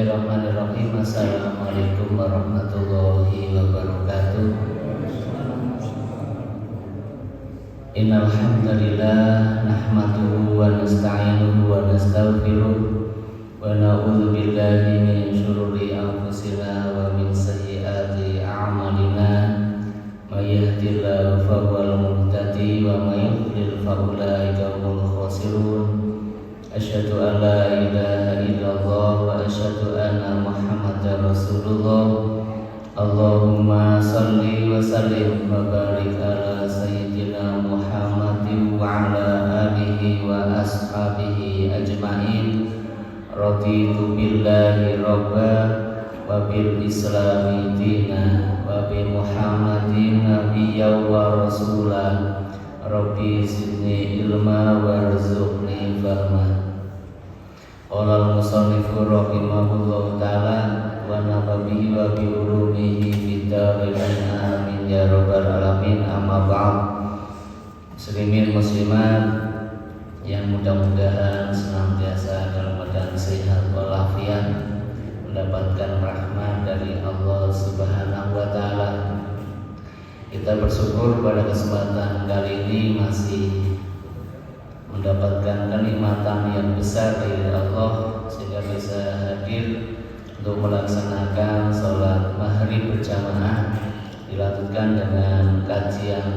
Bismillahirrahmanirrahim. Assalamualaikum warahmatullahi wabarakatuh. Innal hamdalillah nahmaduhu wa nasta'inuhu wa nastaghfiruh wa na'udzu billahi min shururi anfusina wa min sayyiati a'malina. May yahdihillahu fahuwal muhtadi wa may yudlil fa ulaika humul khasirun. Asyhadu an la ilaha illallah wa asyhadu anna Muhammadar Rasulullah. Allahumma salli wa sallim wa barik ala sayyidina Muhammadin wa ala alihi wa ashabihi ajma'in. Raditu billahi rabba wa bil islami dina wa bi Muhammadin nabiyyan wa rasulah. Rabbi zidni ilma warzuqni fahma. Qala al-musannifu rahimahullahu ta'ala wa nafabihi wa bi ulumihi fid-dharain amin ya rabbal alamin. Amma ba'd. Muslimin muslimat yang mudah-mudahan senantiasa dalam keadaan sehat walafiat, mendapatkan rahmat dari Allah Subhanahu wa taala. Kita bersyukur pada kesempatan kali ini masih mendapatkan kenikmatan yang besar dari Allah sehingga bisa hadir untuk melaksanakan sholat maghrib berjamaah, dilanjutkan dengan kajian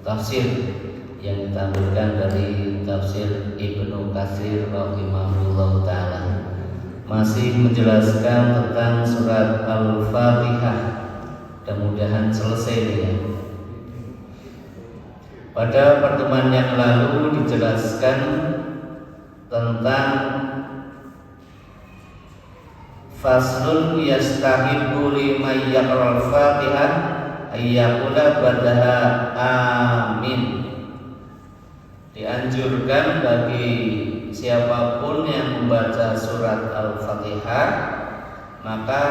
tafsir yang ditampilkan dari tafsir Ibnu Katsir rahimahullah ta'ala, masih menjelaskan tentang surat Al-Fatihah. Mudah-mudahan selesai ya. Pada pertemuan yang lalu dijelaskan tentang faslun yastahibu liman yaqra'ul Fatihah ayyaqula ba'daha amin. Dianjurkan bagi siapapun yang membaca surat Al-Fatihah, maka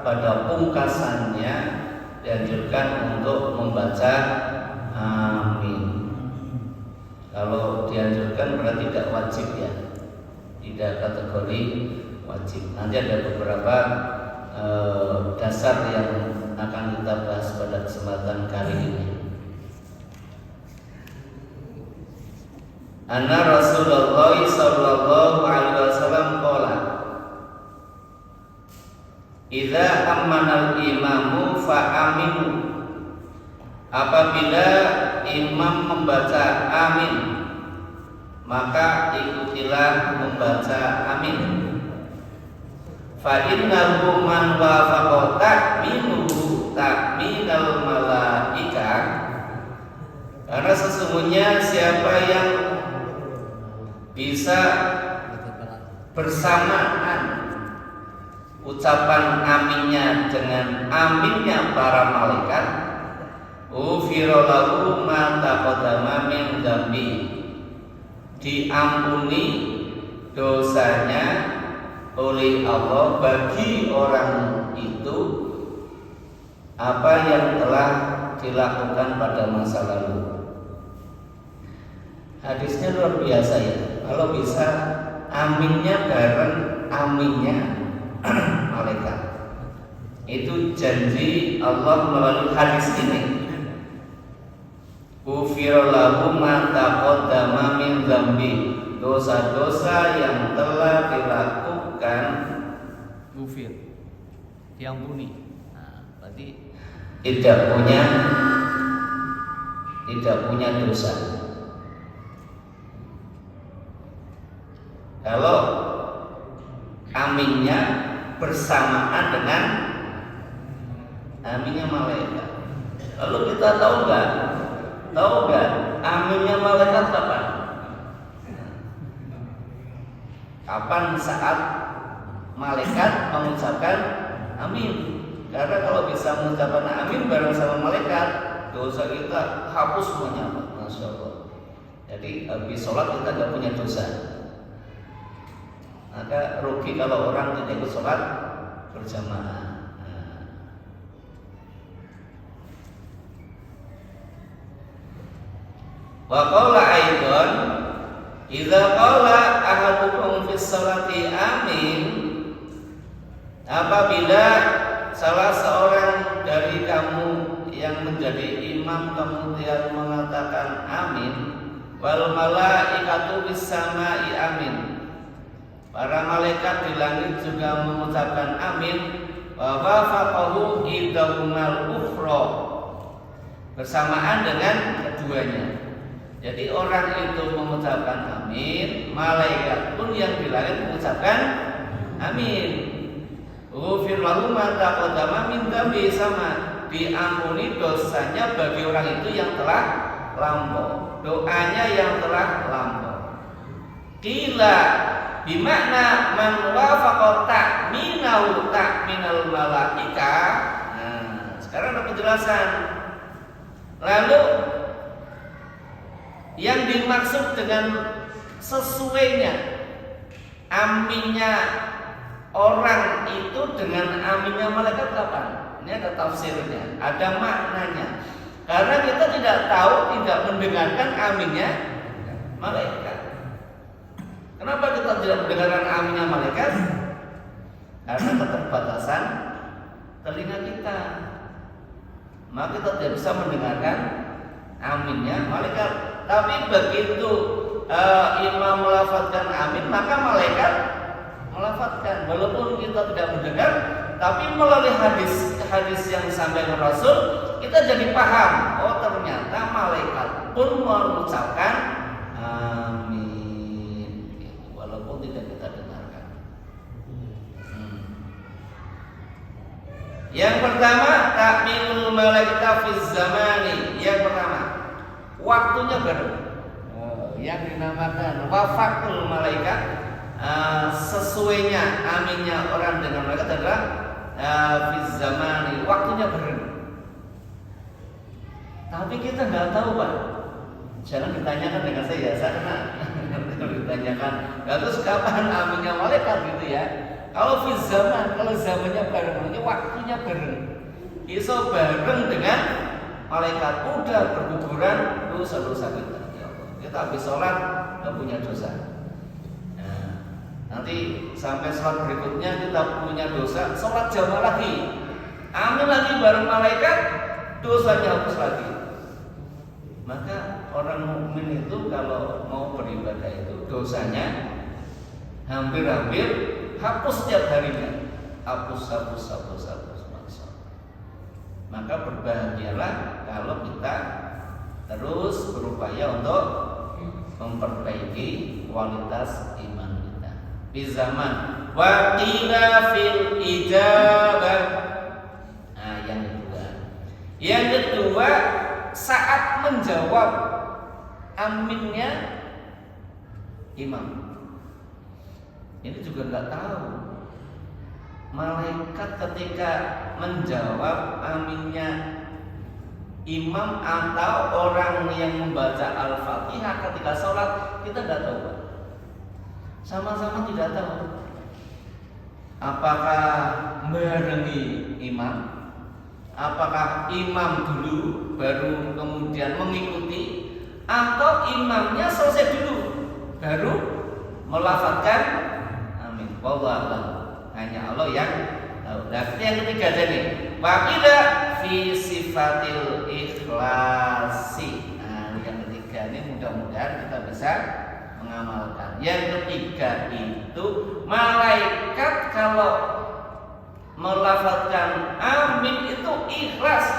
pada pungkasannya dianjurkan untuk membaca amin. Kalau dianjurkan berarti tidak wajib ya, tidak kategori wajib. Nanti ada beberapa dasar yang akan kita bahas pada kesempatan kali ini. Anna Rasulullah sallallahu alaihi wasallam qala idza ammanal imamu fa'aminu. Apabila imam membaca amin, maka ikutilah membaca amin. Fa innahu man wafaqa ta'minuhu ta'minal malaika. Karena sesungguhnya siapa yang bisa bersamaan ucapan aminnya dengan aminnya para malaikat, ufira lahu ma taqaddama min dzambi, diampuni dosanya oleh Allah bagi orang itu apa yang telah dilakukan pada masa lalu. Hadisnya luar biasa ya. Kalau bisa aminnya bareng aminnya malaikat. Itu janji Allah melalui hadis ini. Ufira lahu ma taqaddama min dzambi, dosa-dosa yang telah dilakukan ufir, diampuni. Nah, berarti tidak punya dosa. Kalau aminnya bersamaan dengan aminnya malaikat. Lalu kita tahu nggak aminnya malaikat kapan? Kapan saat malaikat mengucapkan amin? Karena kalau bisa mengucapkan amin bareng sama malaikat, dosa kita hapus semuanya, masya Allah. Jadi habis sholat kita nggak punya dosa. Maka rugi kalau orang tidak ikut sholat berjamaah. Wa qala aidan idza qala ahadukum fis salati amin apabila salah seorang dari kamu yang menjadi imam kemudian mengatakan amin, wal malaikatu bis samai amin, para malaikat di langit juga mengucapkan amin, wa wafaqahu idahumal ukhra, bersamaan dengan keduanya. Jadi orang itu mengucapkan amin, malaikat pun yang di langit mengucapkan amin. Ghufir lahu ma taqaddama min dzambi, sama diampuni dosanya bagi orang itu yang telah lampau, doanya yang telah lampau. Qila bimakna man wafaqa ta'minahu ta'minal malaika. Nah, sekarang ada penjelasan. Lalu yang dimaksud dengan sesuainya aminnya orang itu dengan aminnya malaikat kapan? Ini ada tafsirnya, ada maknanya. Karena kita tidak tahu, tidak mendengarkan aminnya malaikat. Kenapa kita tidak mendengarkan aminnya malaikat? Karena keterbatasan telinga kita. Maka kita tidak bisa mendengarkan aminnya malaikat. Tapi begitu imam melafadzkan amin, maka malaikat melafadzkan. Walaupun kita tidak mendengar, tapi melalui hadis yang disampaikan Rasul, kita jadi paham. Oh, ternyata malaikat pun mengucapkan amin, walaupun tidak kita dengarkan. Yang pertama, takmilul malaika fiz zamani. Yang pertama, waktunya bareng. Yang dinamakan wafakul malaikat, sesuainya aminnya orang dengan malaikat adalah fiz zamani, waktunya bareng. Tapi kita nggak tahu, Pak. Jangan ditanyakan dengan saya karena ditanyakan, terus kapan aminnya malaikat gitu ya. Kalau fiz zaman, kalau zamannya bareng, waktunya bareng. Iso bareng dengan malaikat, udah berguguran dosa-dosa kita. Ya Allah, kita habis sholat nggak punya dosa. Nah, nanti sampai sholat berikutnya kita punya dosa, sholat jamaah lagi, amin lagi bareng malaikat, dosanya hapus lagi. Maka orang mukmin itu kalau mau beribadah itu dosanya hampir-hampir hapus setiap harinya, hapus. Maka berbahagialah kalau kita terus berupaya untuk memperbaiki kualitas iman kita. Di zaman waqila fil ijabah. Nah, yang kedua saat menjawab aminnya imam. Ini juga nggak tahu. Malaikat ketika menjawab aminnya imam atau orang yang membaca Al-Fatihah ketika sholat, kita tidak tahu. Sama-sama tidak tahu. Apakah barengi imam? Apakah imam dulu baru kemudian mengikuti, atau imamnya selesai dulu baru melafadzkan amin? Wallahu a'lam. Hanya Allah yang tahu. Dan yang ketiga tadi, waqila fi sifatil ikhlasi. Nah, yang ketiga ini mudah-mudahan kita bisa mengamalkan. Yang ketiga itu malaikat kalau melafadzkan amin itu ikhlas.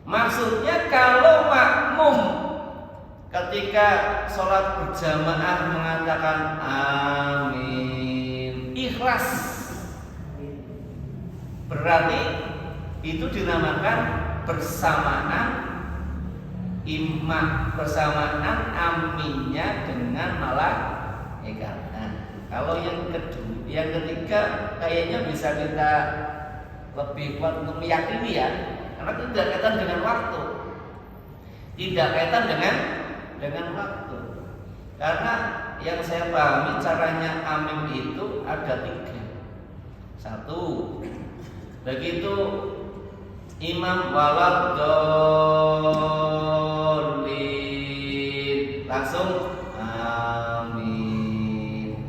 Maksudnya kalau makmum ketika sholat berjamaah mengatakan amin ikhlas, berarti itu dinamakan bersamaan imam, bersamaan aminnya dengan malaikat. Nah, kalau yang ketiga kayaknya bisa kita lebih kuat untuk meyakini ya, karena itu tidak kaitan dengan waktu, tidak kaitan dengan waktu. Karena yang saya pahami caranya amin itu ada 3. 1, begitu imam waladhdallin langsung amin.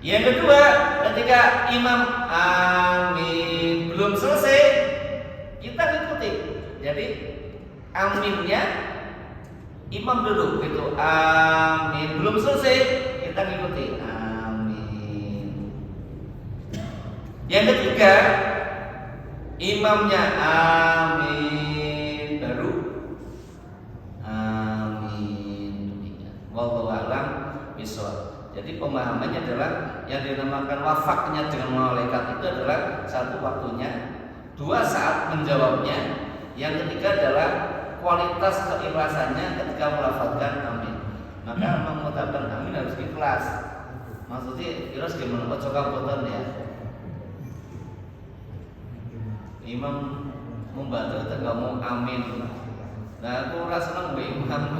Yang kedua, ketika imam amin belum selesai, kita ikuti. Jadi aminnya imam dulu gitu. Amin belum selesai, kita ikuti. Amin. Yang ketiga, imamnya amin baru amin. Wallahu a'lam bishawab. Jadi pemahamannya adalah yang dinamakan wafaknya dengan malaikat itu adalah satu waktunya, dua saat menjawabnya, yang ketiga adalah kualitas keikhlasannya ketika melafalkan amin. Maka mengucapkan amin harus ikhlas. Maksudnya ikhlas gimana? Kocok kamputan ya. Imam membaca itu nggak mau amin. Nah aku rasa nggak imam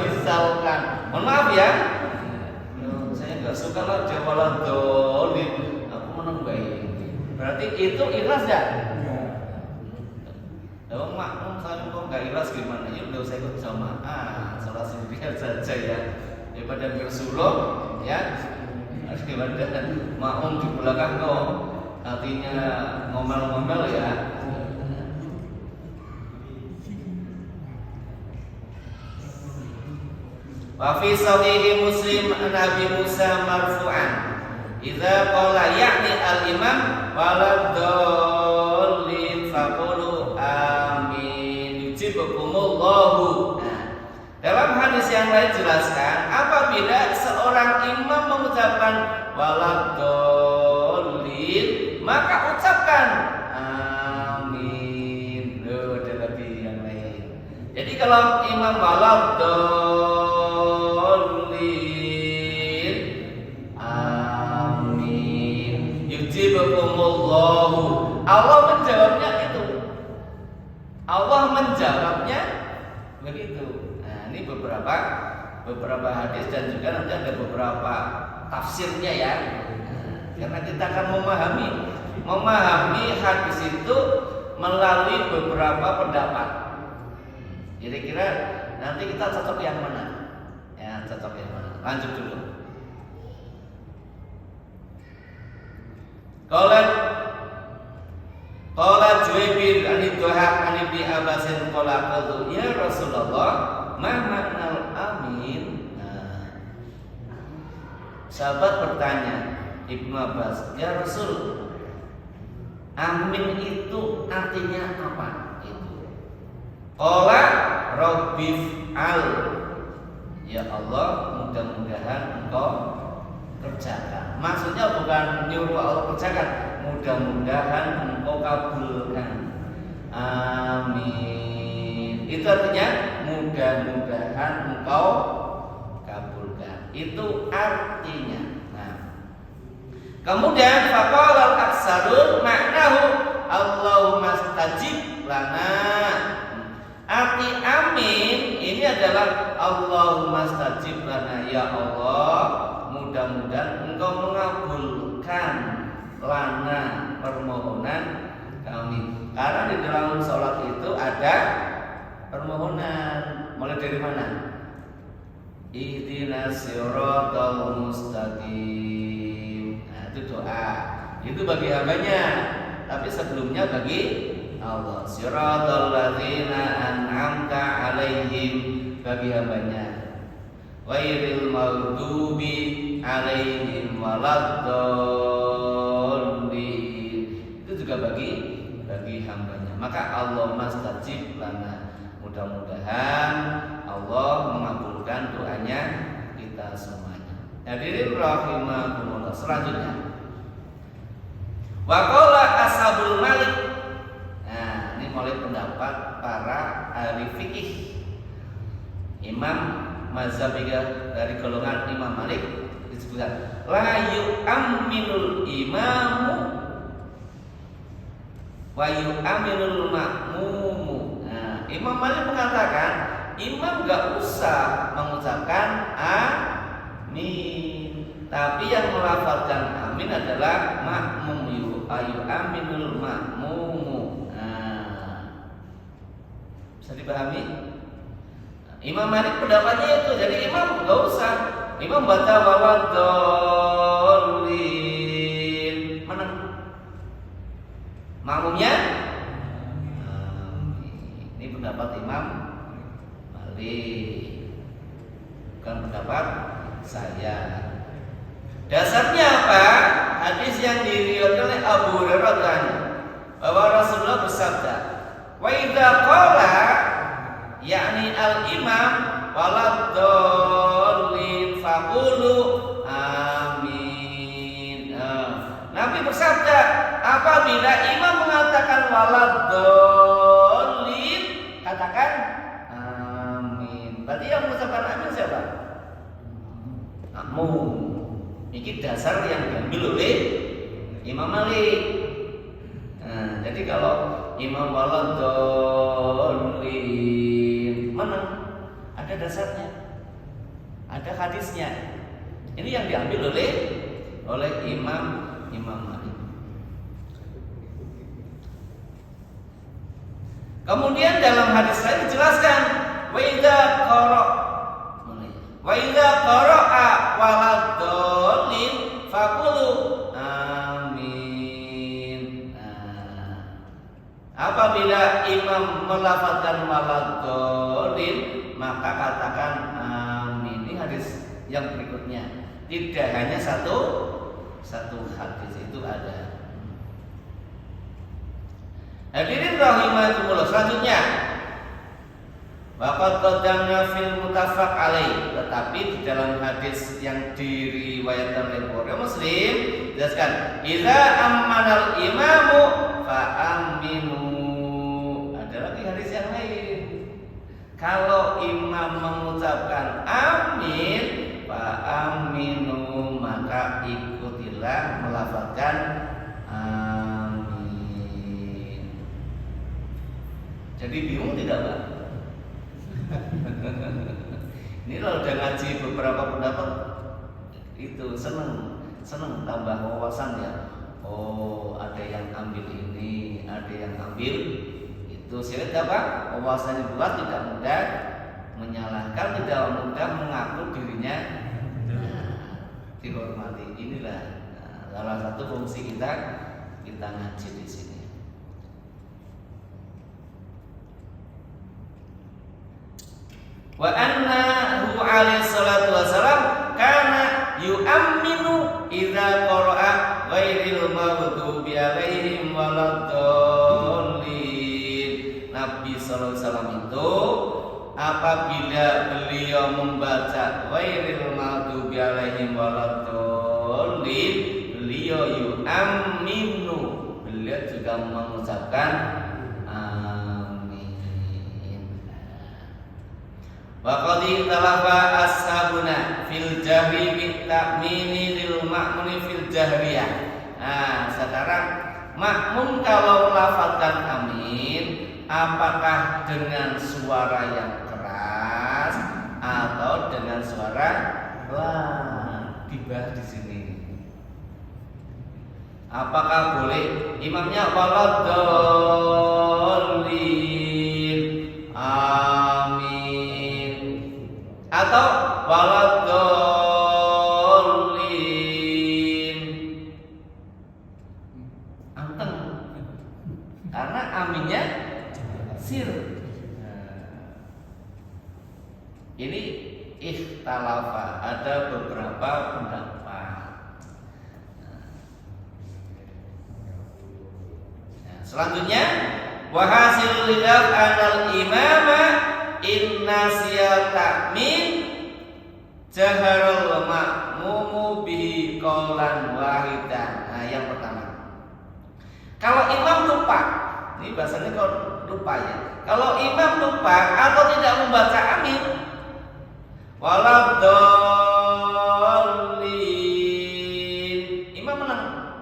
misalkan, mohon maaf ya. Saya nggak suka lah dia malah dolim. Aku menang baik. Berarti itu ikhlas ya? Kalau makmum saya kok nggak ikhlas gimana? Ya udah saya ikut jamaah, salah sendirian saja ya. Daripada bersuluk, ya. Daripada makmum di belakang kok hatinya ngomel-ngomel ya. Wa fi sahih Muslim an Abi Musa marfu'an idza qala ya'ni al-imam waladdallin faqulu amin yujibukumullahu. Dalam hadis yang lain jelaskan apabila seorang imam mengucapkan waladdallin maka ucapkan amin. Loh, ada lagi yang lain. Jadi kalau imam waladdallin yujibukumullahu, Allah menjawabnya itu. Allah menjawabnya begitu. Nah, ini beberapa hadis dan juga nanti ada beberapa tafsirnya ya. Karena kita akan memahami hadis itu melalui beberapa pendapat. Kira-kira nanti kita cocok yang mana? Ya, cocok yang mana? Lanjut dulu. Qala Juwaybir an-Dhahab an Ibni Abbasin qala qultu ya Rasulullah ma ma'nal amin. Sahabat bertanya Ibnu Abbas, ya Rasul, amin itu artinya apa? Itu. Qala rabbif'al, ya Allah mudah-mudahan engkau kerjakan. Maksudnya bukan nyuruh Allah kerjakan, mudah-mudahan engkau kabulkan. Amin. Itu artinya mudah-mudahan engkau kabulkan. Itu artinya. Nah, kemudian faqala al-aksarun maknahu Allahumma stajib lana. Arti amin ini adalah Allahumma stajib lana, ya Allah mudah-mudahan engkau mengabulkan lana permohonan kami. Karena di dalam sholat itu ada permohonan. Mulai dari mana? Ihdinas siratal mustaqim. Nah, itu doa. Itu bagi hambanya. Tapi sebelumnya bagi Allah. Siratal ladzina an'amta alaihim, bagi hambanya. Ghairil maghdubi alaihim waladdallin, itu juga bagi hambanya. Maka Allah mastajib lana, mudah-mudahan Allah mengabulkan doanya kita semuanya. Hadirin rahimakumullah. Selanjutnya wa qala ashabul malik. Nah, ini mulai pendapat para ahli fikih. Imam mazhab dari golongan Imam Malik disebutkan la yu'minul imamu wa yu'minul ma'mumu. Nah, Imam Malik mengatakan imam gak usah mengucapkan amin, tapi yang melafalkan amin adalah makmum. Yu'minul ma'mumu. Nah, bisa dipahami? Imam Malik pendapatnya itu, jadi imam nggak usah. Imam baca waladdallin saya. Dasarnya apa? Hadis yang diriwayatkan oleh Abu Hurairah bahwa Rasulullah bersabda, "Wa idza qala yakni al-imam waladdallin faqulu amin." Nabi bersabda, apabila imam mengatakan waladdallin, katakan amin. Berarti yang mengucapkan amin siapa? Makmum. Ini dasar yang diambil oleh Imam Malik. Nah, jadi kalau Imam waladdallin menang, ada dasarnya, ada hadisnya. Ini yang diambil oleh Imam Malik. Kemudian dalam hadis lain dijelaskan wa idza qara'a waladdallin faqulu amin. Apabila imam melafazkan waladdallin, maka katakan amin. Ini hadis yang berikutnya. Tidak hanya satu hadis itu ada. Hadirin rahimakumullah, selanjutnya waqad qaddamna fil muttafaq alaih, tetapi di dalam hadis yang diriwayatkan oleh Bukhari Muslim jelaskan idza ammanal imamu fa aminu. Ada lagi hadis yang lain, kalau imam mengucapkan amin fa aminu, maka ikutilah melafazkan amin. Jadi bingung tidak, Pak? Ini kalau udah ngaji beberapa pendapat itu seneng tambah wawasan ya. Oh, ada yang ambil ini, ada yang ambil itu. Sehingga apa? Wawasannya luas, tidak mudah menyalahkan, tidak mudah mengaku dirinya dihormati. Inilah salah satu fungsi kita ngaji di sini. Wa annahu alaihi salatu wassalam kana yu'minu idza qara'a ghairil maghdubi alaihim waladdallin. Nabi sallallahu alaihi wasallam itu apabila beliau membaca ghairil maghdubi alaihim waladdallin, beliau yu'minu, beliau juga mengucapkan wa qad ikhtalafa ashabuna fil jahri bit ta'mini lil ma'muni fil jahriyah. Nah, sekarang makmum kalau lafazkan amin, apakah dengan suara yang keras atau dengan suara pelan? Dibahas di sini. Apakah boleh imamnya waladdallin amin atau waladdallin anteng? Karena aminnya sir. Ini ikhtalafa, ada beberapa pendapat. Selanjutnya wahasil lidaf anal imama inna siyata'min jaharul ma'mumu bihi qawlan wahidan. Nah, yang pertama, kalau imam lupa, ini bahasanya kalau lupa ya, kalau imam lupa atau tidak membaca amin waladdallin, imam menang,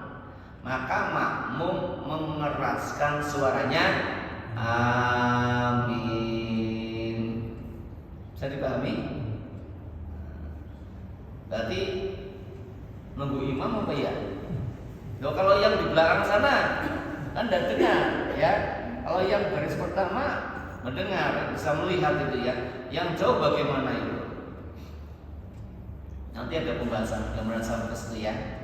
maka makmum mengeraskan suaranya amin. Bisa dipahami? Berarti nunggu imam apa ya? Loh, kalau yang di belakang sana kan tidak dengar ya. Kalau yang baris pertama mendengar, bisa melihat itu ya. Yang jauh bagaimana itu? Nanti ada pembahasan gambaran sampai ke situ ya.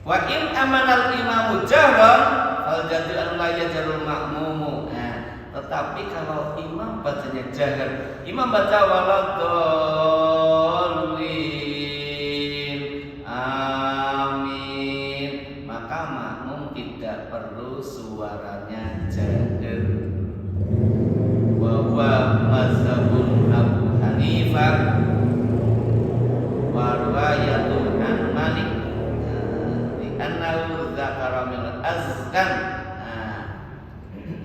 Wa in amanal imamu jahran fal jadu an la yajrul ma'mumu. Nah, Tetapi kalau imam bacanya jahar, imam baca waladhdallin amin, maka makmum tidak perlu suaranya jahar. Wa huwa mazhabun Abu Hanifah wa riwayatun an Malik di annahu dzakara min azkan.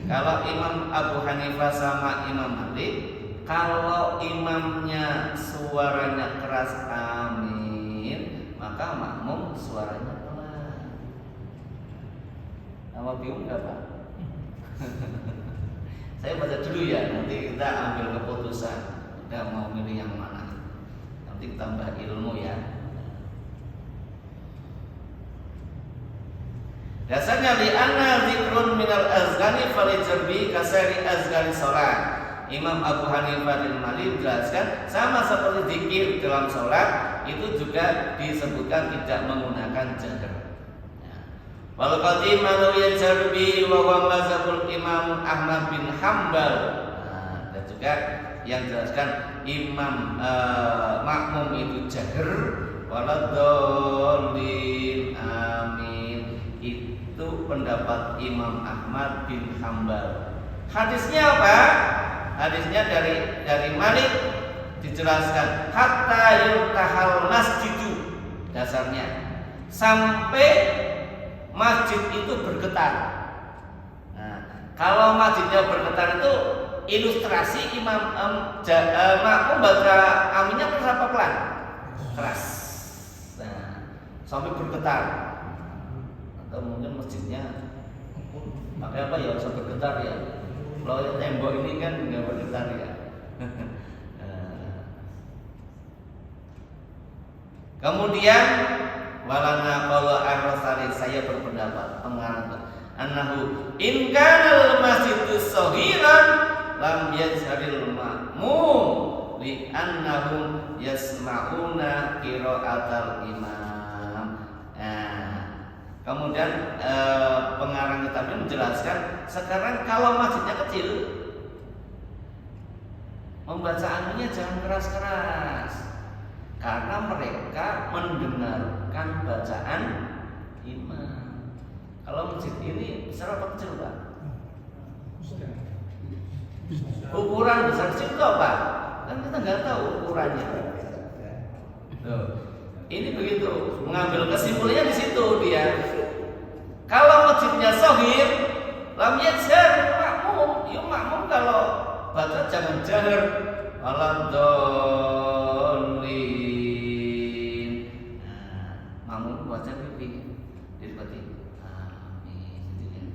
Kalau Imam Abu Hanifah sama Imam Malik, kalau imamnya suaranya keras amin, maka makmum suaranya pelan. Nama bingung nggak Pak? Saya baca dulu ya, nanti kita ambil keputusan. Kita mau milih yang mana? Nanti tambah ilmu ya. Dasarnya li'anna zikrun minal azgani falijarbi kasari azgani sholat. Imam Abu Hanifah dan Malik menjelaskan sama seperti zikir dalam sholat itu juga disebutkan tidak menggunakan jahar. Wal qadimanu yajarbi wa huwa mazhabul Imam Ahmad bin Hambal. Dan juga yang jelaskan Imam makmum itu jahar waladhdallin amin. Itu pendapat Imam Ahmad bin Hambal. Hadisnya apa? Hadisnya dari Malik dijelaskan hatta yurtahal masjidu, dasarnya sampai masjid itu bergetar. Nah, kalau masjidnya bergetar itu ilustrasi imam makmum baca aminnya keras apa pelan? Keras. Nah, sampai bergetar. Atau mungkin masjidnya pakai apa ya? Sampai bergetar ya. Kalau tembok ini kan nggak bergetar ya. Kemudian walana qala ar-rasali, saya berpendapat pengarang annahu in kana al-masjidu saghiran lam yajharil ma'mum li annahum yasma'una qira'atal imam. Kemudian pengarang kitab ini menjelaskan sekarang kalau masjidnya kecil, membaca aminnya jangan keras-keras. Karena mereka mendengarkan bacaan imam. Kalau masjid ini besar apa kecil Pak? Ukuran besar kecil itu apa? Kan kita nggak tahu ukurannya. Tuh. Ini begitu, mengambil kesimpulannya di situ dia. Kalau masjidnya shahir, lam yajhar makmum. Ya makmum kalau baca jangan jahar. Waladhdallin. Makmum baca pipi. Jadi berarti amin.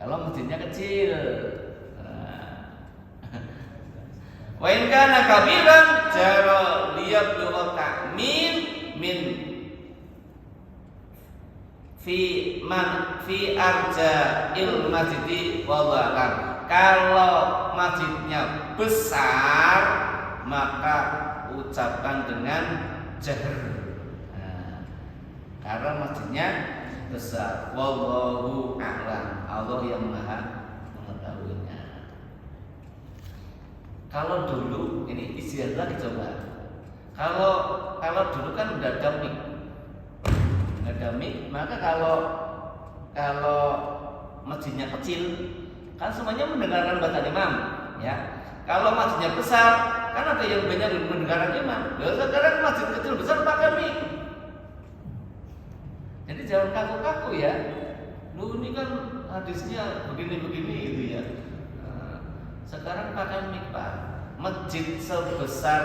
Kalau masjidnya kecil. Wa in kana kabiran jara liyablu ta'min min fi arja il masjidi wallahu. Kalau masjidnya besar maka ucapkan dengan jahar. Karena masjidnya besar. Wallahu a'lam. Allah yang maha mengetahuinya. Kalau dulu ini istilah lagi coba. Kalau dulu kan udah ada mic. Ada mic, maka kalau masjidnya kecil kan semuanya mendengarkan bacaan imam, ya. Kalau masjidnya besar, kan ada yang banyak mendengarkan imam. Sekarang masjid kecil besar pakai mic. Jadi jangan kaku-kaku ya. Lu ini kan hadisnya begini-begini gitu ya. Sekarang pakai mic Pak. Masjid sebesar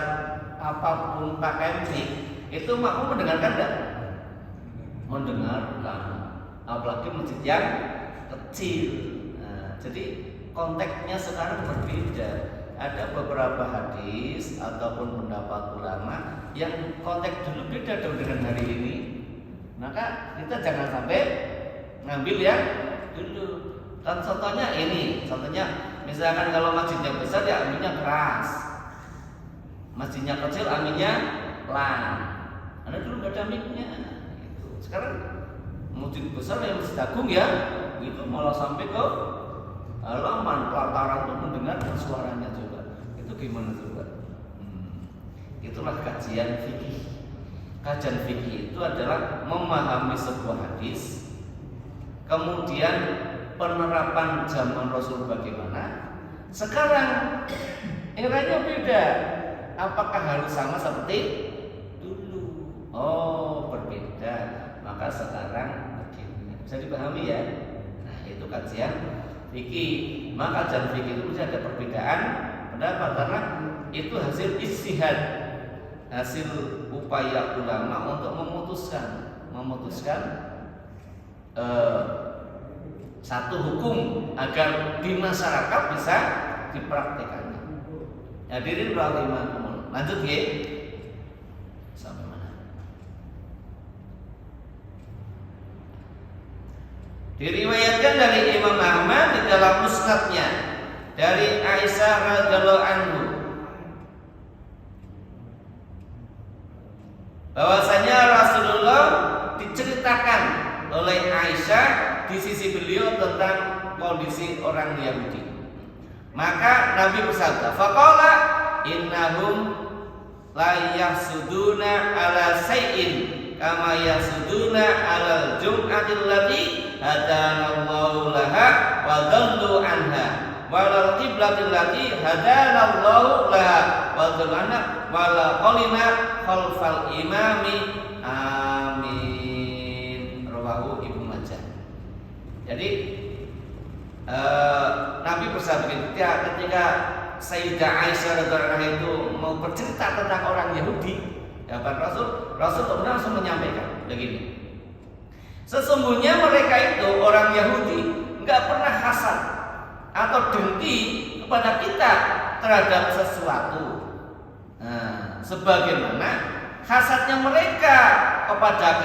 apapun pakai mic, itu makmum mendengarkan enggak? Mendengarkan. Apalagi masjid yang kecil. Jadi konteksnya sekarang berbeda. Ada beberapa hadis ataupun pendapat ulama yang konteks dulu beda dengan hari ini. Maka kita jangan sampai ngambil yang dulu. Dan contohnya ini, misalkan kalau masjidnya besar ya aminnya keras, masjidnya kecil aminnya pelan. Karena dulu nggak ada mic-nya. Gitu. Sekarang masjid besar ya masjid agung ya, itu malah sampai ke halaman pelataran tuh mendengar suaranya coba. Itu gimana coba? Itulah kajian fikih. Kajian fikih itu adalah memahami sebuah hadis, kemudian penerapan zaman Rasul bagaimana. Sekarang eranya beda. Apakah harus sama seperti dulu? Oh, berbeda. Maka sekarang begini. Bisa dipahami ya? Nah, itu kajian fikih. Maka kajian fikih itu ada perbedaan pendapat karena itu hasil ijtihad, hasil upaya ulama untuk memutuskan satu hukum agar di masyarakat bisa dipraktikkan. Hadirin rahimakumullah. Lanjut ya. Sampai mana? Diriwayatkan dari Imam Ahmad di dalam musnadnya dari Aisyah radhiyallahu anhu bahwasanya Rasulullah diceritakan oleh Aisyah di sisi beliau tentang kondisi orang Yahudi. Maka Nabi bersabda, "Faqala innahum la yahsuduna ala say'in kama yahsuduna ala jum'atil lati hadanallahu laha wa dhallu anha wal qiblatil lati hadanallahu laha wa dhallu anha wal qalina khalfal imami amin." Rawahu Ibnu Majah. Jadi Nabi bersabda ketika Sayyidah Aisyah radhiyallahu anha itu mau bercerita tentang orang Yahudi, Rasul langsung menyampaikan begini. Sesungguhnya mereka itu orang Yahudi nggak pernah hasad atau dengki kepada kita terhadap sesuatu. Nah, sebagaimana hasadnya mereka kepada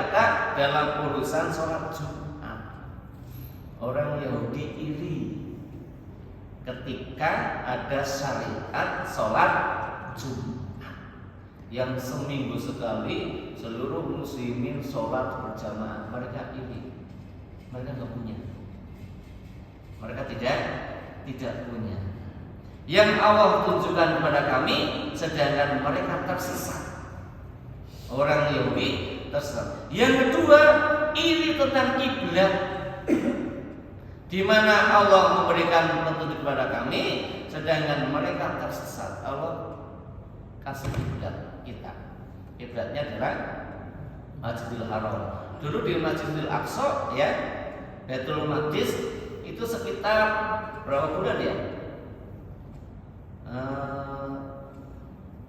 kita dalam urusan sholat Jumat. Orang Yahudi iri ketika ada syariat sholat Jumat yang seminggu sekali seluruh muslimin sholat berjamaah. Mereka iri, mereka nggak punya, mereka tidak punya. Yang Allah tunjukkan kepada kami, sedangkan mereka tersesat. Orang Yahudi tersesat. Yang kedua, iri tentang kiblat, di mana Allah memberikan petunjuk kepada kami, sedangkan mereka tersesat. Allah kasih kiblat kita. Kiblatnya adalah Masjidil Haram. Dulu di Masjidil Aqsa ya, Baitul Maqdis itu sekitar berapa bulan ya?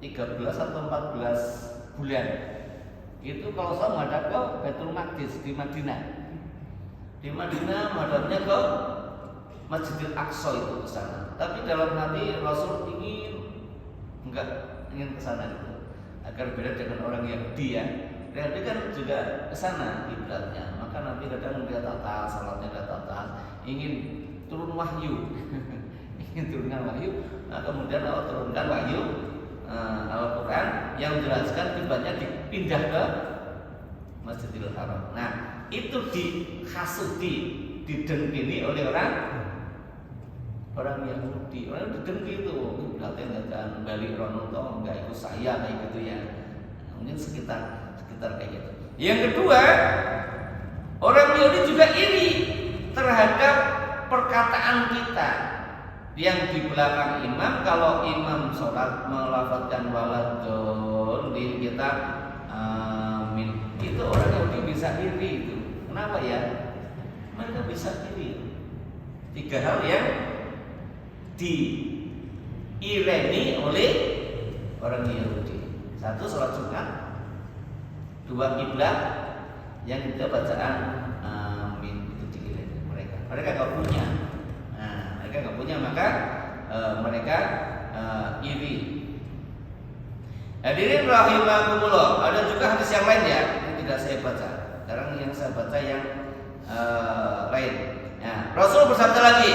13 atau 14 bulan. Itu kalau saya menghadap ke Baitul Maqdis di Madinah. Di Madinah menghadapnya ke Masjidil Aqsa itu ke sana. Tapi dalam hati Rasul ingin ke sana itu agar beda dengan orang Yahudi ya. Yahudi kan juga ke sana kiblatnya. Maka Nabi kadang melihat atas, salatnya lihat atas, ingin turun wahyu. Ingin turunkan wahyu. Nah, kemudian Allah turunkan wahyu Al-Quran yang menjelaskan kiblatnya dipindah ke Masjidil Haram. Nah, itu dihasudi, didengkini oleh orang Yahudi. Orang didengki itu, kiblatnya nggak balik rono toh, nggak ikut saya kayak gitu ya. Mungkin sekitar kayak gitu. Yang kedua, orang Yahudi juga iri terhadap perkataan kita yang di belakang imam. Kalau imam sholat melafadzkan waladhdallin, kita amin. Itu orang Yahudi bisa iri itu. Kenapa ya? Mereka bisa iri. 3 hal yang diireni oleh orang Yahudi. 1, sholat Jumat. 2, kiblat. Yang ketiga, bacaan amin. Itu diireni mereka. Mereka nggak punya. Nah, mereka nggak punya, maka mereka iri. Hadirin rahimakumullah. Ada juga hadis yang lain ya, yang tidak saya baca. Sekarang yang saya baca yang lain. Ya, Rasul bersabda lagi,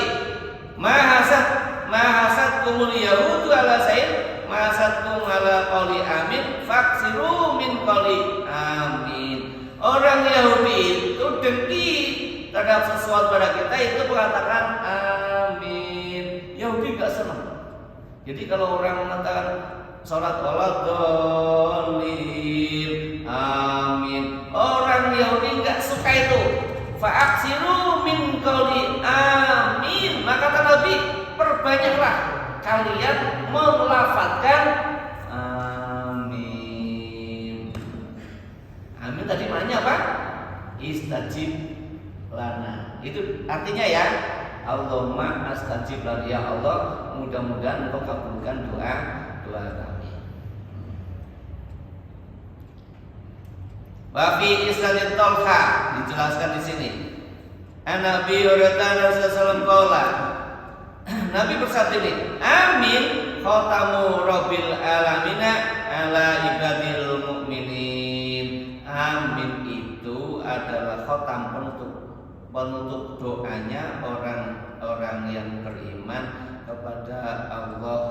"Mahasatkumul yahudu ala sayyid, mahasatkum ala qauli amin, faksiru min qauli amin." Orang Yahudi itu dengki terhadap sesuatu pada kita itu mengatakan amin. Yahudi nggak senang. Jadi kalau orang mengatakan sholat waladhdallin amin, orang Yahudi nggak suka itu. Fa'aksiru min qauli amin. Maka kata Nabi, perbanyaklah kalian melafadzkan amin. Amin tadi maknanya apa? Istajib lana. Itu artinya ya, Allahumma astajib lana, ya Allah, mudah-mudahan Engkau kabulkan doa kami. Wa fi isnadit Talha dijelaskan di sini. Nabi Hurairah sallallahu alaihi Nabi bersabda ini, amin khatamu rabbil alamina ala ibadil mu'minin. Amin itu adalah khatam, penutup doanya orang-orang yang beriman kepada Allah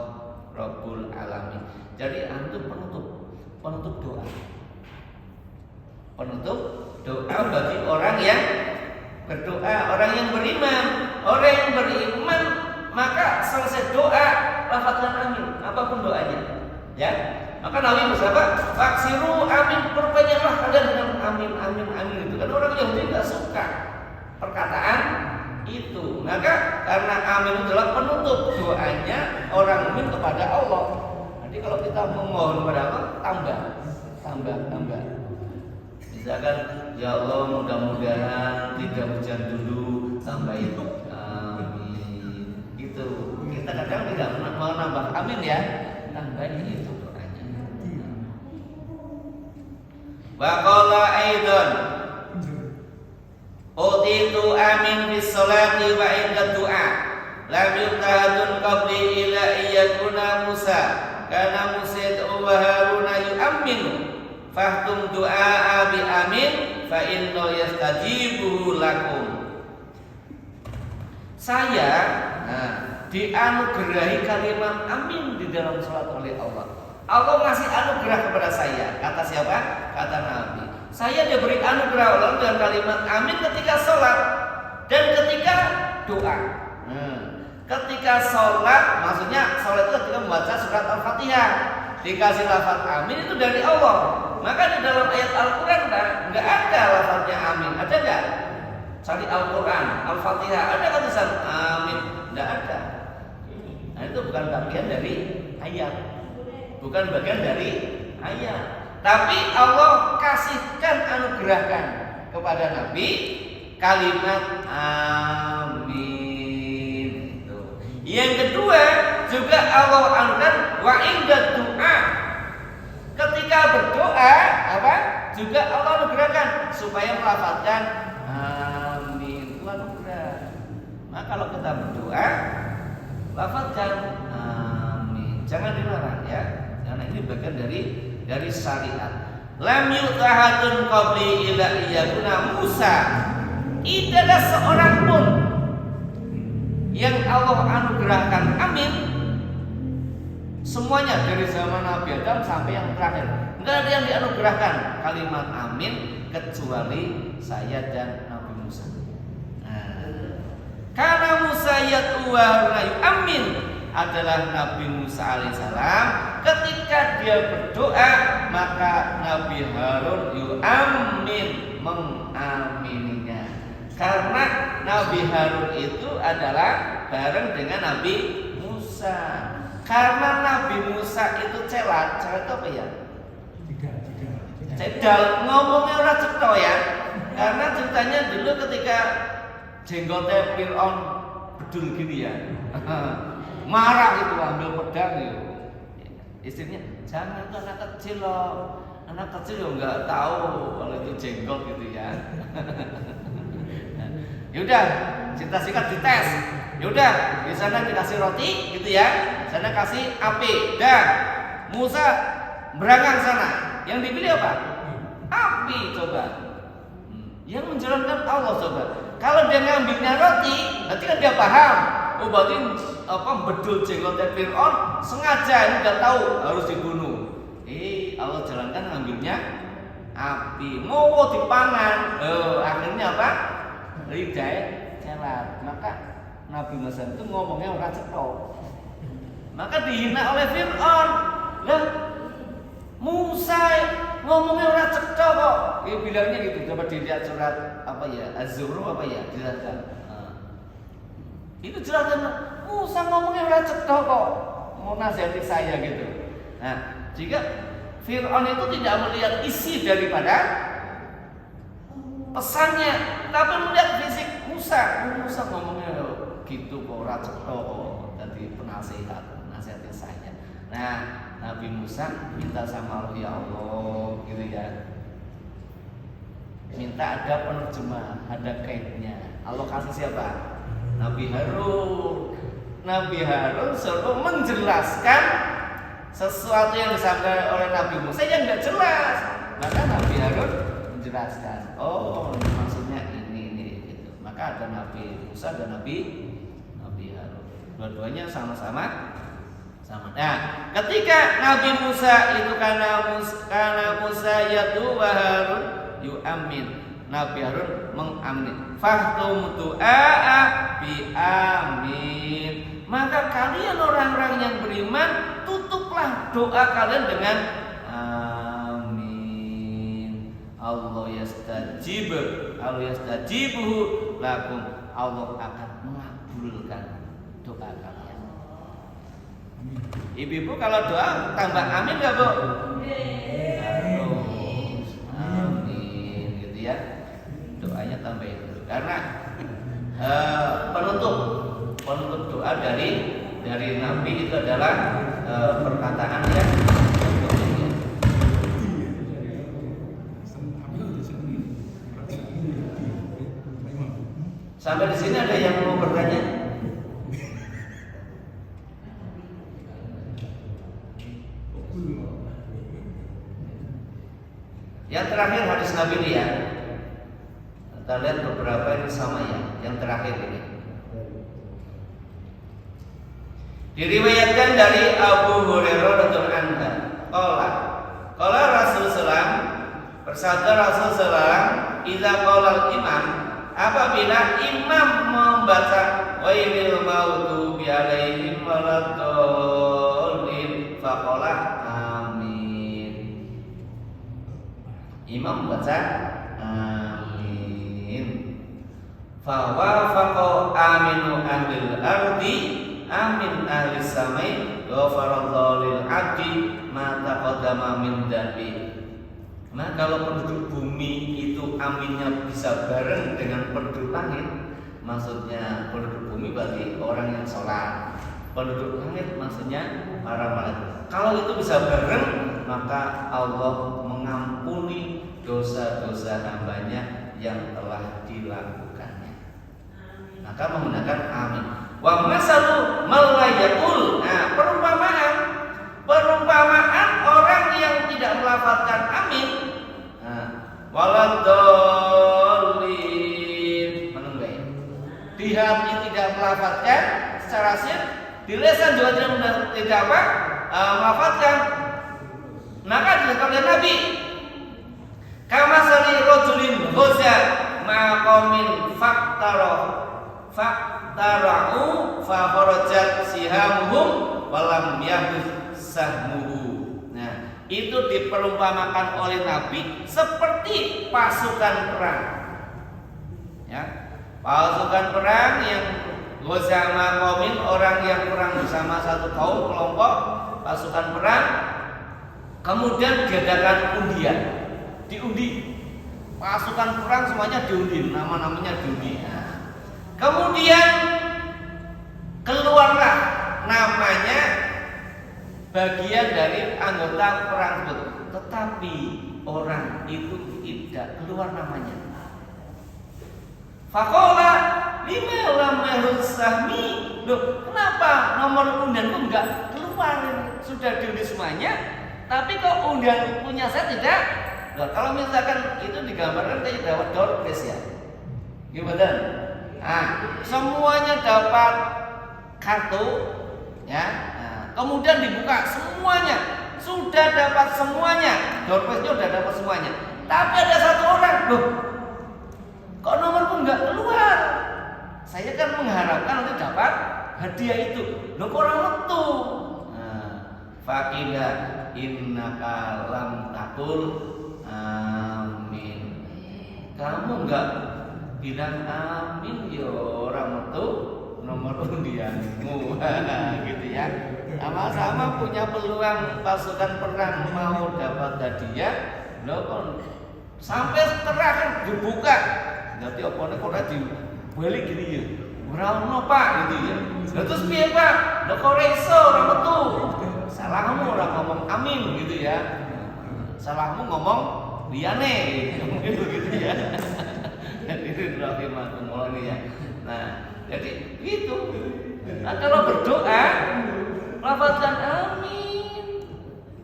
Rabbul Alamin. Jadi antum penutup doa. Penutup doa bagi orang yang berdoa, orang yang beriman. Orang yang beriman maka selesai doa lafazkan amin, apapun doanya. Ya. Maka Nabi bersabda, "Faksiru amin, perbanyaklah kalian dengan amin amin amin." Itu kan orang Yahudi enggak suka perkataan itu. Maka karena amin itu adalah penutup doanya orang mukmin kepada Allah. Jadi kalau kita memohon kepada Allah, tambah. Misalkan, ya Allah mudah-mudahan tidak hujan dulu, tambah itu amin. Gitu. Kita kadang tidak mau nambah amin ya, tambahin itu doanya. Wa qala aidan utitu amin bis salati wa inda du'a lam yuqadun qabli ila iyakuna Musa kana Musa wa Haruna yu'minu fahtum du'a bi amin fa inna yastajibu lakum. Saya dianugerahi kalimat amin di dalam salat oleh Allah. Allah ngasih anugerah kepada saya. Kata siapa? Kata Nabi. Saya diberi anugerah Allah dengan kalimat amin ketika sholat dan ketika doa. Ketika sholat, maksudnya sholat itu ketika membaca surat Al-Fatihah, dikasih lafaz amin itu dari Allah. Maka di dalam ayat Al-Quran nggak ada lafaznya amin. Ada nggak? Cari Al-Quran, Al-Fatihah, ada kan tulisan amin? Nggak ada. Nah itu bukan bagian dari ayat, bukan bagian dari ayat. Tapi Allah kasihkan, anugerahkan kepada Nabi kalimat amin. Yang kedua juga Allah anugerahkan wa inda du'a. Ketika berdoa apa? Juga Allah anugerahkan supaya melafazkan amin. Itu anugerah. Maka kalau kita berdoa lafazkan amin. Jangan dilarang ya. Karena ini bagian dari syariat. Lam yu'tahadun qabli ila iyakuna Musa. Tidak ada seorang pun yang Allah anugerahkan amin. Semuanya dari zaman Nabi Adam sampai yang terakhir, enggak ada yang dianugerahkan kalimat amin kecuali saya dan Nabi Musa. Karena Musa yatwa amin adalah Nabi Musa alaihissalam. Ketika dia berdoa maka Nabi Harun yu'amin, mengamininya. Karena Nabi Harun itu adalah bareng dengan Nabi Musa. Karena Nabi Musa itu celat itu apa ya? Cedal, ngomongnya orang cetha ya. Karena ceritanya dulu ketika jenggotnya Fir'aun bedul gini ya. Marah itu ambil pedang itu. Istrinya, jangan tuh anak kecil loh. Anak kecil yo nggak tahu kalau itu jenggot gitu ya. Yaudah, cerita singkat dites. Yaudah, di sana dikasih roti gitu ya. Di sana kasih api. Dah, Musa berangkat sana. Yang dipilih apa? Api coba. Yang menjalankan Allah coba. Kalau dia ngambilnya roti, berarti kan dia paham. Oh berarti bedul jenggotnya Fir'aun sengaja, ini udah tahu harus dibunuh. Allah jalankan ngambilnya api, mau dipangan. Akhirnya apa? lidah celat. Maka Nabi Musa itu ngomongnya ora cetok. Maka dihina oleh Fir'aun. Lah Musa ngomongnya ora cetok kok. Dia bilangnya gitu. Coba dilihat surat apa ya? Az-Zukhruf apa ya? Jelaskan. Itu jelaskan Musa ngomongnya ora cetok kok. Mau nasihati saya gitu. Nah, jika Fir'aun itu tidak melihat isi daripada pesannya, tapi melihat fisik Musa. Musa ngomongnya gitu kok ora cetok kok. Jadi nasihati saya. Nah, Nabi Musa minta sama Allah, ya Allah, gitu ya. Minta ada penerjemah, ada kaidnya. Allah kasih siapa? Nabi Harun. Nabi Harun suruh menjelaskan sesuatu yang disampaikan oleh Nabi Musa yang tidak jelas. Maka Nabi Harun menjelaskan. Oh, maksudnya ini gitu. Maka ada Nabi Musa dan Nabi Harun. Dua-duanya sama-sama. Nah, ketika Nabi Musa itu karena Musa yadu wa Harun yu'amin. Nabi Harun mengamin. Fahtum du'a bi amin. Maka kalian orang-orang yang beriman, tutuplah doa kalian dengan amin. Allah yastajibu lakum. Allah akan mengabulkan doa kalian. Ibu-ibu kalau doa tambah amin enggak, Bu? Harus amin gitu ya. Doanya tambahin dulu karena penutup doa dari Nabi itu adalah perkataan yang sampai di sini ada yang mau bertanya? Yang terakhir hadis Nabi ini ya. Kita lihat beberapa ini sama ya. Yang terakhir ini diriwayatkan dari Abu Hurairah radhiyallahu anhu. Qala Rasulullah bersabda Rasulullah, "Idza qala al-imam," apabila imam membaca ghairil maghdubi alaihim waladdallin faqala amin. Imam membaca amin. Fa wafaqa aminu ahlil ardi amin ahli samai ghafarallahu lil abdi ma taqaddama min dzambi. Nah, kalau penduduk bumi itu aminnya bisa bareng dengan penduduk langit, maksudnya penduduk bumi berarti orang yang sholat, penduduk langit maksudnya para malaikat. Kalau itu bisa bareng, maka Allah mengampuni dosa-dosa hambanya yang telah dilakukannya. Maka menggunakan amin. Wa masalu malayakul. Nah, perumpamaan orang yang tidak melafalkan amin. Nah, waladdallin. Menunggu. Di hati tidak melafalkan secara sir, di lisan juga tidak melafalkan. Maka dikatakan oleh Nabi, kama sali rajulin ghaza maqamin faktara'u fa kharajat sihamuhum walam yahus sahmuhu. Nah, itu diperumpamakan oleh Nabi seperti pasukan perang. Ya, pasukan perang yang ghaza maqamin, orang yang perang bersama satu kaum kelompok pasukan perang, kemudian diadakan undian, diundi. Pasukan perang semuanya diundi, nama-namanya diundi. Nah, kemudian keluarlah namanya bagian dari anggota perang itu, tetapi orang itu tidak keluar namanya. Faqala lima lam sahmi. Loh, kenapa nomor undianku enggak keluar? Sudah diundi semuanya, tapi kok undian punya saya tidak? Loh, kalau misalkan itu digambarkan kayak dapat door prize ya, gimana? Nah, semuanya dapat kartu, ya. Nah, kemudian dibuka semuanya, sudah dapat semuanya, door prize-nya sudah dapat semuanya. Tapi ada satu orang, loh, Kok nomorku nggak keluar? Saya kan mengharapkan nanti dapat hadiah itu. Loh kok orang metu? Fakila innaka lam takul amin. Kamu nggak bilang amin ya orang metu nomor undianmu. Gitu ya. Sama-sama punya peluang pasukan perang mau dapat hadiah. Loh kok sampai terakhir dibuka. Nanti opone kok dibalik gini ya. Ora ono Pak gitu ya. Lah terus piye Pak? Lho kok ora iso ora metu. Salahmu ora ngomong amin gitu ya. Salahmu ngomong liyane gitu ya. Itu rahimahumullah ini ya. Nah, jadi gitu. Nah, kalau berdoa lafazkan amin.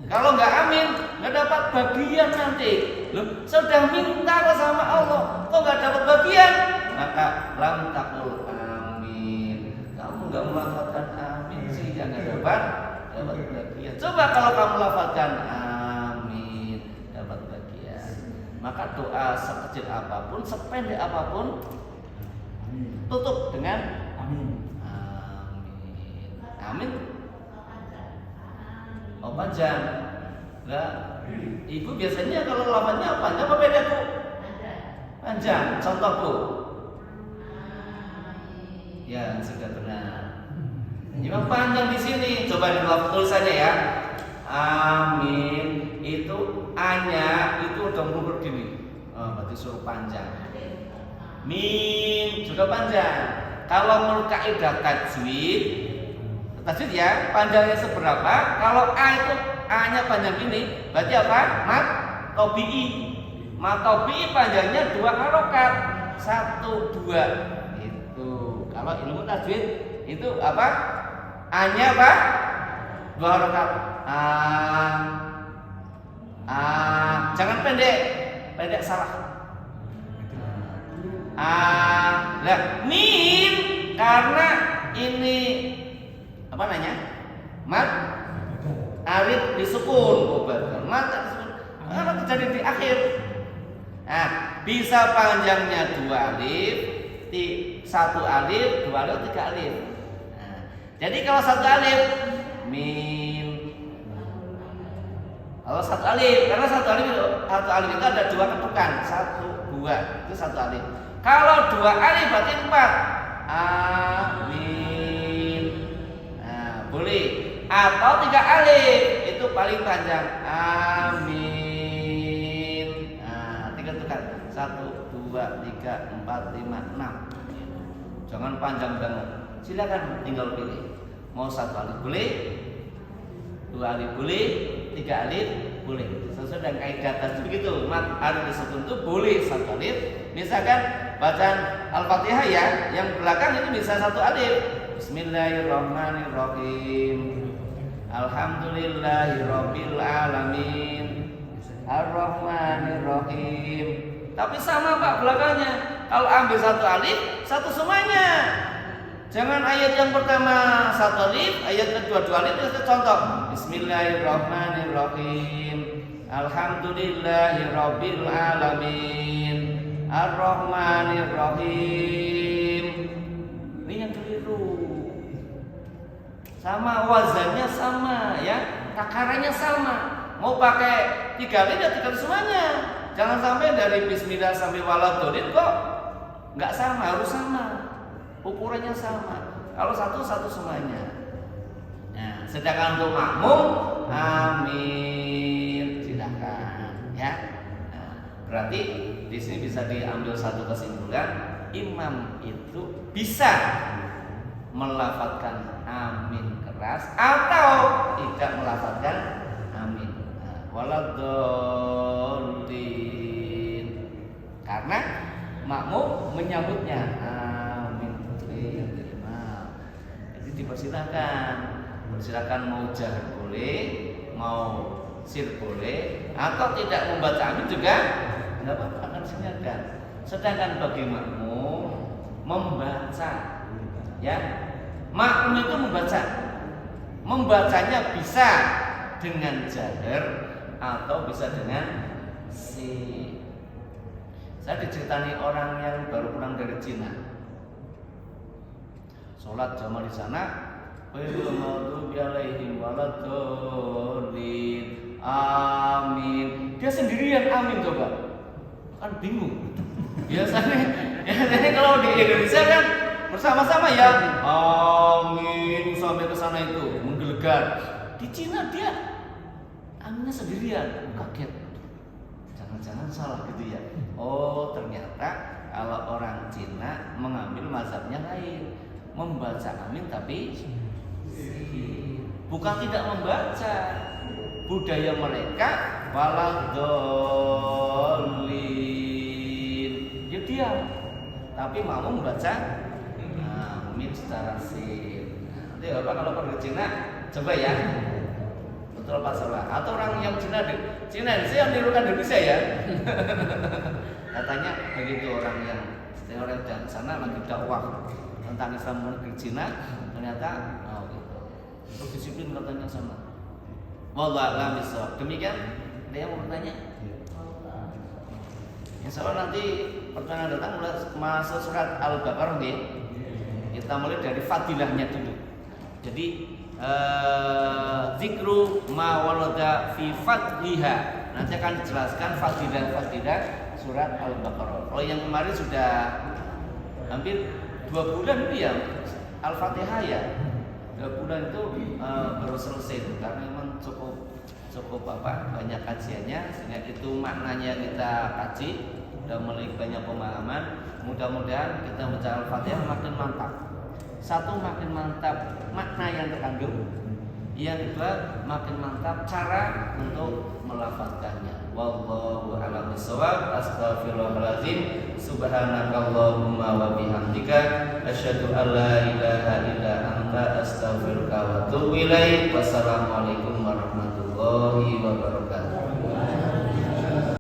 Kalau nggak amin, nggak dapat bagian nanti. Loh, sudah minta kok sama Allah, kok nggak dapat bagian? Maka lam takul amin. Kamu nggak melafazkan amin sih, jangan dapat bagian. Coba kalau kamu lafazkan amin, dapat bagian. Maka doa sekecil apapun, sependek apapun, tutup dengan amin. Amin. Oh panjang. Lah, ibu biasanya kalau lafaznya panjang apa pendek Bu? Panjang. Contoh Bu. Ya, sudah benar. Memang panjang di sini. Coba di tulisannya ya. Amin. Itu A-nya itu udah merubah gini. Oh, berarti suruh panjang. Mim juga panjang. Kalau menurut kaidah tajwid ya, panjangnya seberapa? Kalau A itu A-nya panjang ini, berarti apa? Mat tobi'i. Mat tobi'i panjangnya 2 harokat. 1, 2. Itu. Kalau ilmu tajwid itu apa? A-nya apa? 2 harokat. Jangan pendek. Pendek salah. Lah, mim karena ini apa namanya? Mat alif disukun, mat disukun. Apa terjadi di akhir? Nah, bisa panjangnya 2 alif, 1 alif, 2 alif, 3 alif. Nah, jadi kalau 1 alif mim. Kalau 1 alif, karena 1 alif itu ada 2 ketukan, 1, 2 itu 1 alif. Kalau 2 alif berarti 4. Amin. Boleh, atau 3 alif itu paling panjang. Amin. Nah, 3 tekan 1, 2, 3, 4, 5, 6. Jangan panjang banget. Silakan tinggal pilih. Mau 1 alif boleh, 2 alif boleh, 3 alif boleh. Sesuai dengan kaidah tajwid begitu. Mat alif disukun itu boleh 1 alif. Misalkan bacaan Al-Fatihah ya, yang belakang itu bisa 1 alif. Bismillahirrahmanirrahim. Alhamdulillahirabbil alamin. Ar-Rahmanirrahim. Tapi sama Pak belakangnya. Kalau ambil 1 alif, 1 semuanya. Jangan ayat yang pertama 1 alif, ayat kedua 2 alif. Itu contoh. Bismillahirrahmanirrahim. Alhamdulillahirabbil alamin. Ar-Rahmanirrahim. Ini yang keliru. Sama wazannya sama ya, takarannya sama. Mau pakai 3 alif ya 3 semuanya. Jangan sampai dari bismillah sampai waladhdallin kok nggak sama, harus sama. Ukurannya sama. Kalau 1 semuanya. Nah, sedangkan untuk makmum amin. Silakan ya. Nah, berarti di sini bisa diambil satu kesimpulan, imam itu bisa melafazkan amin keras atau tidak melafazkan amin. Waladhdallin. Karena makmum menyambutnya amin. Jadi dipersilakan mau jahar boleh, mau sir boleh, atau tidak membaca amin juga tidak apa-apa, akan silakan. Sedangkan bagi makmum membaca, ya, makmum itu membacanya bisa dengan jahar atau bisa dengan sir. Saya diceritani orang yang baru pulang dari Cina. Sholat jamaah di sana, amin. Dia sendirian amin coba. Kan bingung. Biasanya kalau di Indonesia kan bersama-sama ya amin sampai ke sana itu menggelegar. Di Cina dia aminnya sendirian, kaget. Jangan-jangan salah gitu ya. Oh, ternyata kalau orang Cina mengambil mazhabnya lain, membaca amin tapi bukan tidak membaca. Budaya mereka waladhdallin, dia diam tapi mau membaca amin secara sir. Nanti Bapak kalau pergi ke Cina coba ya, betul Pak salah. Atau orang yang Cina sih yang nirukan Indonesia ya. Katanya begitu orang yang di sana lagi dakwah tentang Islam di Cina, ternyata gitu. Berdisiplin katanya sama. Wallahu a'lam bishawab. Demikian, ada yang mau bertanya? Insya Allah nanti pertanyaan datang mulai masuk surat Al-Baqarah nih. Kita mulai dari fadilahnya dulu. Jadi zikru ma walada fi fadliha. Nanti akan dijelaskan fadilah-fadilah surat Al-Baqarah. Oh yang kemarin sudah hampir 2 bulan itu ya Al-Fatihah ya. 2 bulan itu baru selesai itu karena memang cukup banyak kajiannya sehingga itu maknanya kita kaji dan memiliki banyak pemahaman. Mudah-mudahan kita membaca Al-Fatihah makin mantap. Satu, makin mantap makna yang terkandung. Yang kedua, makin mantap cara untuk melafazkannya. Wallahu a'lam bishawab. Astaghfirullahaladzim. Subhanakallahumma wa bihamdika asyhadu an la ilaha illa anta astaghfiruka wa atubu ilaik. Wassalamualaikum warahmatullahi wabarakatuh.